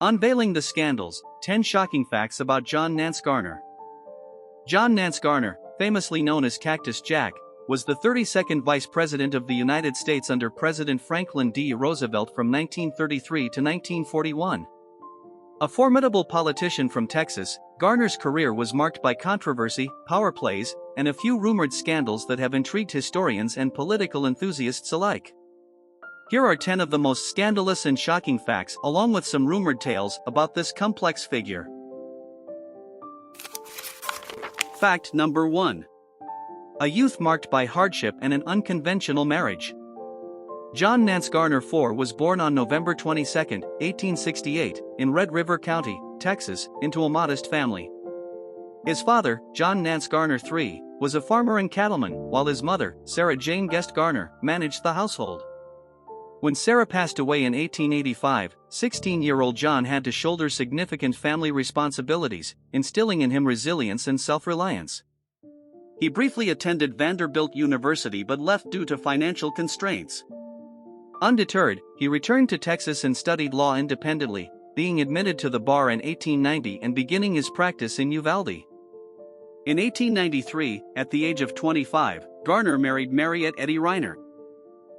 Unveiling the Scandals, 10 Shocking Facts about John Nance Garner. John Nance Garner, famously known as Cactus Jack, was the 32nd Vice President of the United States under President Franklin D. Roosevelt from 1933 to 1941. A formidable politician from Texas, Garner's career was marked by controversy, power plays, and a few rumored scandals that have intrigued historians and political enthusiasts alike. Here are 10 of the most scandalous and shocking facts, along with some rumored tales about this complex figure. Fact number 1. A youth marked by hardship and an unconventional marriage. John Nance Garner IV was born on November 22, 1868, in Red River County, Texas, into a modest family. His father, John Nance Garner III, was a farmer and cattleman, while his mother, Sarah Jane Guest Garner, managed the household. When Sarah passed away in 1885, 16-year-old John had to shoulder significant family responsibilities, instilling in him resilience and self-reliance. He briefly attended Vanderbilt University but left due to financial constraints. Undeterred, he returned to Texas and studied law independently, being admitted to the bar in 1890 and beginning his practice in Uvalde. In 1893, at the age of 25, Garner married Mariette Eddy Reiner.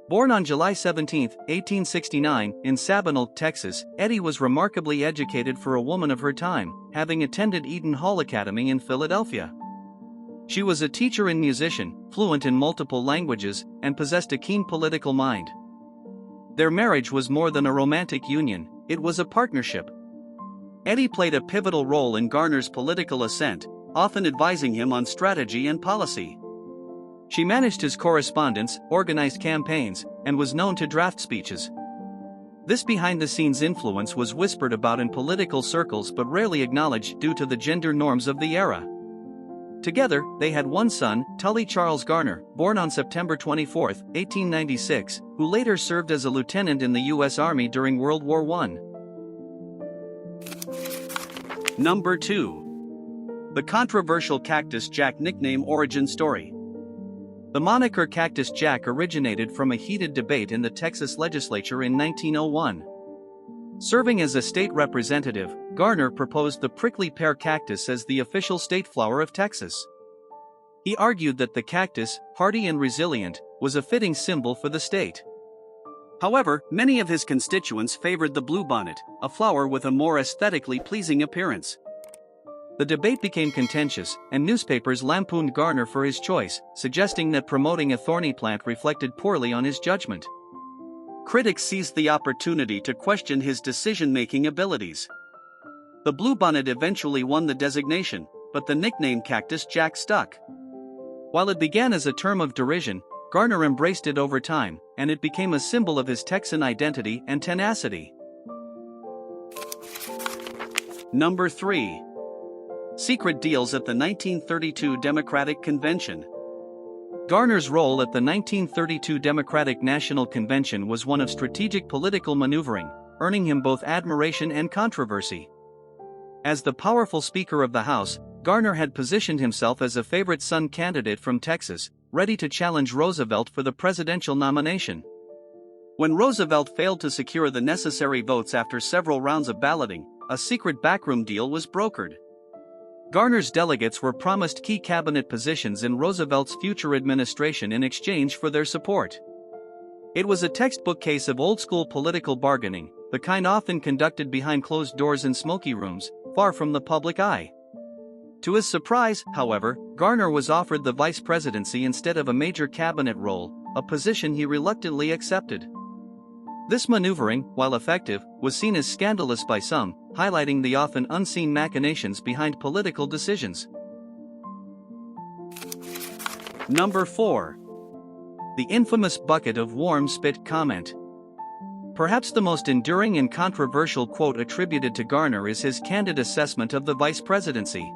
Born on July 17, 1869, in Sabinal, Texas, Eddy was remarkably educated for a woman of her time, having attended Eaton Hall Academy in Philadelphia. She was a teacher and musician, fluent in multiple languages, and possessed a keen political mind. Their marriage was more than a romantic union, it was a partnership. Eddy played a pivotal role in Garner's political ascent, often advising him on strategy and policy. She managed his correspondence, organized campaigns, and was known to draft speeches. This behind-the-scenes influence was whispered about in political circles but rarely acknowledged due to the gender norms of the era. Together, they had one son, Tully Charles Garner, born on September 24, 1896, who later served as a lieutenant in the U.S. Army during World War I. Number 2. The controversial Cactus Jack nickname origin story. The moniker Cactus Jack originated from a heated debate in the Texas legislature in 1901. Serving as a state representative, Garner proposed the prickly pear cactus as the official state flower of Texas. He argued that the cactus, hardy and resilient, was a fitting symbol for the state. However, many of his constituents favored the bluebonnet, a flower with a more aesthetically pleasing appearance. The debate became contentious, and newspapers lampooned Garner for his choice, suggesting that promoting a thorny plant reflected poorly on his judgment. Critics seized the opportunity to question his decision-making abilities. The bluebonnet eventually won the designation, but the nickname Cactus Jack stuck. While it began as a term of derision, Garner embraced it over time, and it became a symbol of his Texan identity and tenacity. Number 3. Secret deals at the 1932 Democratic Convention. Garner's role at the 1932 Democratic National Convention was one of strategic political maneuvering, earning him both admiration and controversy. As the powerful Speaker of the House, Garner had positioned himself as a favorite son candidate from Texas, ready to challenge Roosevelt for the presidential nomination. When Roosevelt failed to secure the necessary votes after several rounds of balloting, a secret backroom deal was brokered. Garner's delegates were promised key cabinet positions in Roosevelt's future administration in exchange for their support. It was a textbook case of old-school political bargaining, the kind often conducted behind closed doors in smoky rooms, far from the public eye. To his surprise, however, Garner was offered the vice presidency instead of a major cabinet role, a position he reluctantly accepted. This maneuvering, while effective, was seen as scandalous by some, highlighting the often unseen machinations behind political decisions. Number 4. The infamous bucket of warm spit comment. Perhaps the most enduring and controversial quote attributed to Garner is his candid assessment of the vice presidency.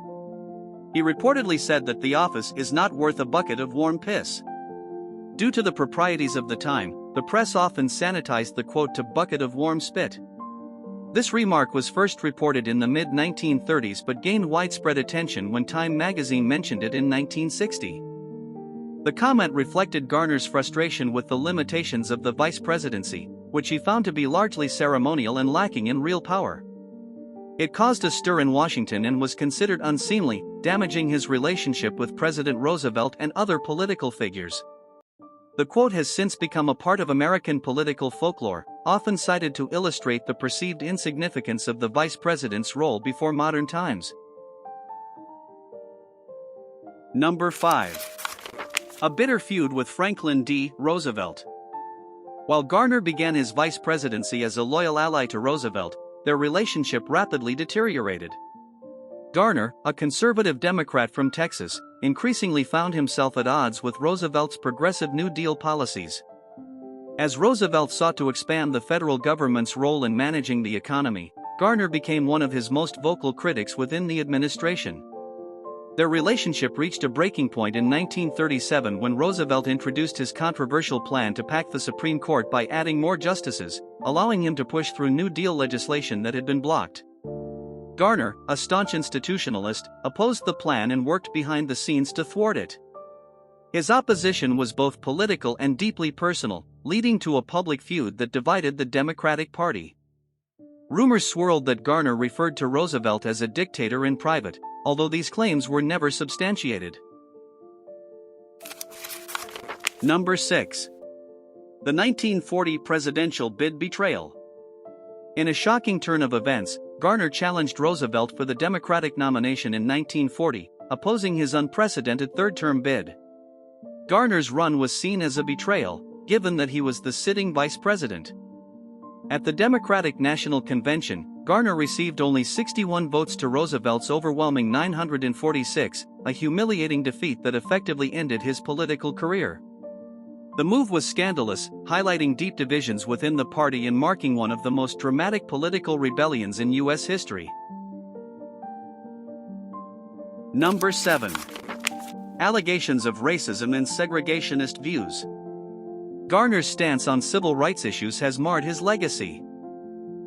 He reportedly said that the office is not worth a bucket of warm piss. Due to the proprieties of the time, the press often sanitized the quote to bucket of warm spit. This remark was first reported in the mid-1930s but gained widespread attention when Time magazine mentioned it in 1960. The comment reflected Garner's frustration with the limitations of the vice presidency, which he found to be largely ceremonial and lacking in real power. It caused a stir in Washington and was considered unseemly, damaging his relationship with President Roosevelt and other political figures. The quote has since become a part of American political folklore, often cited to illustrate the perceived insignificance of the vice president's role before modern times. Number 5. A bitter feud with Franklin D. Roosevelt. While Garner began his vice presidency as a loyal ally to Roosevelt, their relationship rapidly deteriorated. Garner, a conservative Democrat from Texas, increasingly found himself at odds with Roosevelt's progressive New Deal policies. As Roosevelt sought to expand the federal government's role in managing the economy, Garner became one of his most vocal critics within the administration. Their relationship reached a breaking point in 1937 when Roosevelt introduced his controversial plan to pack the Supreme Court by adding more justices, allowing him to push through New Deal legislation that had been blocked. Garner, a staunch institutionalist, opposed the plan and worked behind the scenes to thwart it. His opposition was both political and deeply personal, leading to a public feud that divided the Democratic Party. Rumors swirled that Garner referred to Roosevelt as a dictator in private, although these claims were never substantiated. Number 6. The 1940 presidential bid betrayal. In a shocking turn of events, Garner challenged Roosevelt for the Democratic nomination in 1940, opposing his unprecedented third-term bid. Garner's run was seen as a betrayal, given that he was the sitting vice president. At the Democratic National Convention, Garner received only 61 votes to Roosevelt's overwhelming 946, a humiliating defeat that effectively ended his political career. The move was scandalous, highlighting deep divisions within the party and marking one of the most dramatic political rebellions in U.S. history. Number 7. Allegations of racism and segregationist views. Garner's stance on civil rights issues has marred his legacy.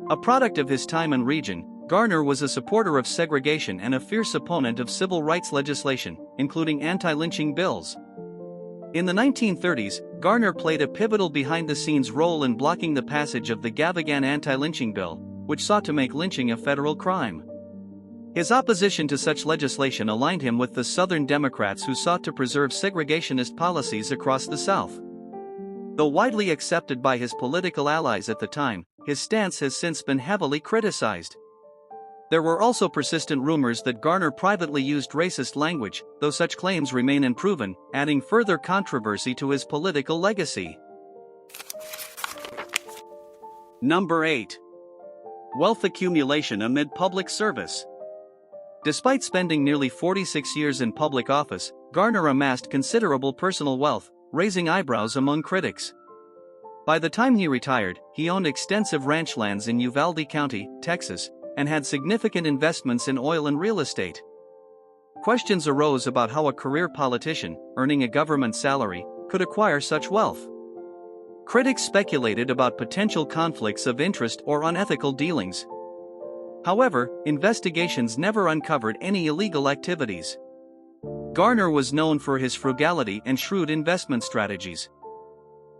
A product of his time and region, Garner was a supporter of segregation and a fierce opponent of civil rights legislation, including anti-lynching bills. In the 1930s, Garner played a pivotal behind-the-scenes role in blocking the passage of the Gavigan anti-lynching bill, which sought to make lynching a federal crime. His opposition to such legislation aligned him with the Southern Democrats who sought to preserve segregationist policies across the South. Though widely accepted by his political allies at the time, his stance has since been heavily criticized. There were also persistent rumors that Garner privately used racist language, though such claims remain unproven, adding further controversy to his political legacy. Number 8. Wealth accumulation amid public service. Despite spending nearly 46 years in public office, Garner amassed considerable personal wealth, raising eyebrows among critics. By the time he retired, he owned extensive ranch lands in Uvalde County, Texas, and had significant investments in oil and real estate. Questions arose about how a career politician, earning a government salary, could acquire such wealth. Critics speculated about potential conflicts of interest or unethical dealings. However, investigations never uncovered any illegal activities. Garner was known for his frugality and shrewd investment strategies.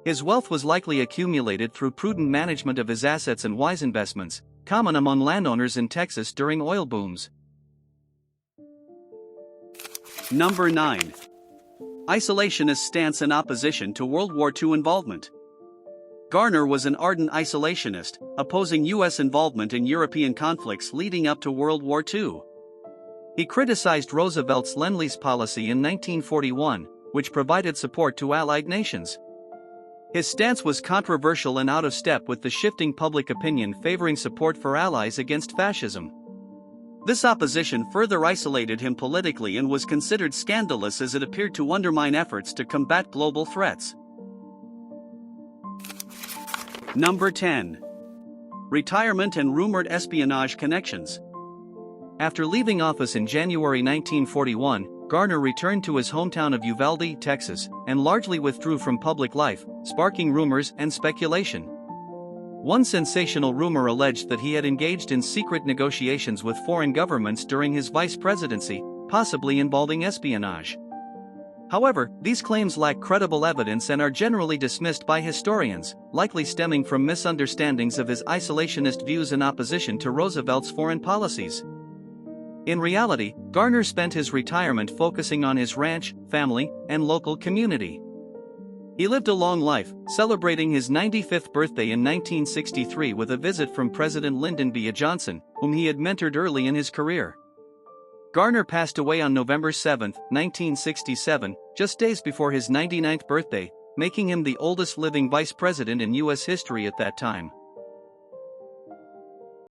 His wealth was likely accumulated through prudent management of his assets and wise investments, common among landowners in Texas during oil booms. Number 9. Isolationist stance in opposition to World War II involvement. Garner was an ardent isolationist, opposing U.S. involvement in European conflicts leading up to World War II. He criticized Roosevelt's Lend-Lease policy in 1941, which provided support to Allied nations. His stance was controversial and out of step with the shifting public opinion favoring support for allies against fascism. This opposition further isolated him politically and was considered scandalous as it appeared to undermine efforts to combat global threats. Number 10. Retirement and rumored espionage connections. After leaving office in January 1941, Garner returned to his hometown of Uvalde, Texas, and largely withdrew from public life, sparking rumors and speculation. One sensational rumor alleged that he had engaged in secret negotiations with foreign governments during his vice presidency, possibly involving espionage. However, these claims lack credible evidence and are generally dismissed by historians, likely stemming from misunderstandings of his isolationist views in opposition to Roosevelt's foreign policies. In reality, Garner spent his retirement focusing on his ranch, family, and local community. He lived a long life, celebrating his 95th birthday in 1963 with a visit from President Lyndon B. Johnson, whom he had mentored early in his career. Garner passed away on November 7, 1967, just days before his 99th birthday, making him the oldest living vice president in U.S. history at that time.